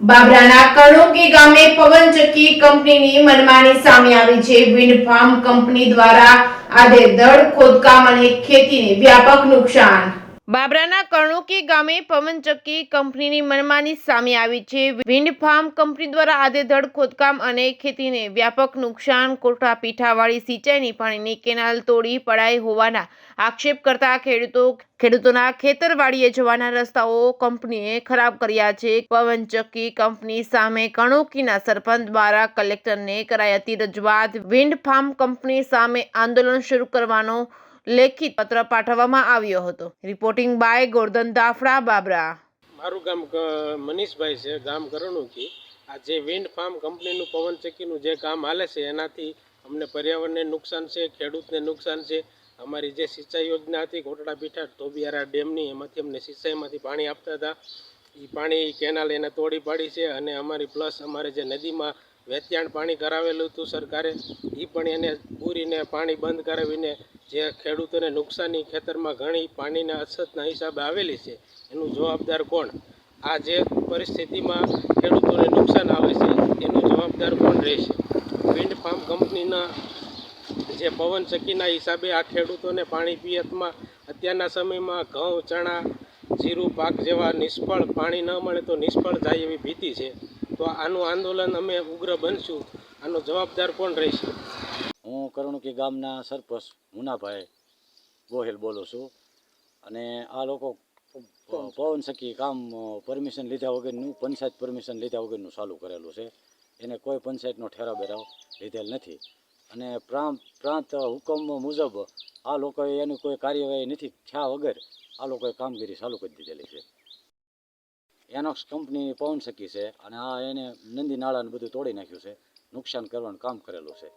બાબરાના કણોકી ગામે પવનચક્કી કંપનીની મનમાની સામે આવી છે। વિન્ડ ફાર્મ કંપની દ્વારા આડેધડ ખોદકામ અને ખેતીને વ્યાપક નુકસાન। બાબરાના કણોકી ગામે પવનચક્કી કંપનીની મનમાની સામે આવી છે। વિન્ડ ફાર્મ કંપની દ્વારા આડેધડ ખોદકામ અને ખેતીને વ્યાપક નુકસાન। કોઠા પીઠાવાળી સિંચાઈની પાણીની કેનાલ તોડી પડાઈ હોવાના આક્ષેપ કરતા ખેડૂતોના ખેતરવાડીએ જવાના રસ્તાઓ કંપનીએ ખરાબ કર્યા છે। પવનચક્કી કંપની સામે કણોકીના સરપંચ દ્વારા કલેક્ટરને કરાઈ હતી રજૂઆત। વિન્ડ ફાર્મ કંપની સામે આંદોલન શરૂ કરવાનો લેખિત પત્ર પાઠવવામાં આવ્યો હતો। Reporting by Gordhan Dafda, Babra. મારું ગામ મનીષભાઈ છે, ગામ કરણુકી। આ જે વિન્ડ ફાર્મ કંપનીનું પવનચક્કીનું જે કામ હાલે છે એનાથી અમને પર્યાવરણને નુકસાન છે, ખેડૂતને નુકસાન છે। અમારી જે સિંચાઈ યોજના હતી કોટડા પીઠા ધોબિયારા ડેમની, એમાંથી અમને સિંચાઈમાંથી પાણી આપતા હતા, એ પાણી કેનાલ એને તોડી પાડી છે। અને અમારી પ્લસ અમારે જે નદીમાં વેચાણ પાણી કરાવેલું હતું સરકારે, એ પણ એને પૂરીને પાણી બંધ કરાવીને જે ખેડૂતોને નુકસાની ખેતરમાં ઘણી પાણીના અછતના હિસાબે આવેલી છે, એનું જવાબદાર કોણ? આ જે પરિસ્થિતિમાં ખેડૂતોને નુકસાન આવે છે એનું જવાબદાર કોણ રહેશે? વિન્ડ ફાર્મ કંપનીના જે પવનચક્કીના હિસાબે આ ખેડૂતોને પાણી પિયતમાં અત્યારના સમયમાં ઘઉં, ચણા, જીરું પાક જેવા નિષ્ફળ પાણી ન મળે તો નિષ્ફળ જાય એવી ભીતિ છે। તો આનું આંદોલન અમે ઉગ્ર બનશું। આનો જવાબદાર કોણ રહેશે? હું કરણુકી ગામના સરપંચ મુનાભાઈ ગોહિલ બોલું છું। અને આ લોકો પવનચક્કી કામ પરમિશન લીધા વગરનું, પંચાયત પરમિશન લીધા વગરનું ચાલુ કરેલું છે। એને કોઈ પંચાયતનો ઠેરા બેરાવ લીધેલ નથી અને પ્રાંત હુકમ મુજબ આ લોકોએ એની કોઈ કાર્યવાહી નથી થયા વગર આ લોકોએ કામગીરી ચાલુ કરી દીધેલી છે। એનોક્સ કંપનીની પવનચક્કી છે અને આ એને નદી નાળાને બધું તોડી નાખ્યું છે, નુકસાન કરવાનું કામ કરેલું છે।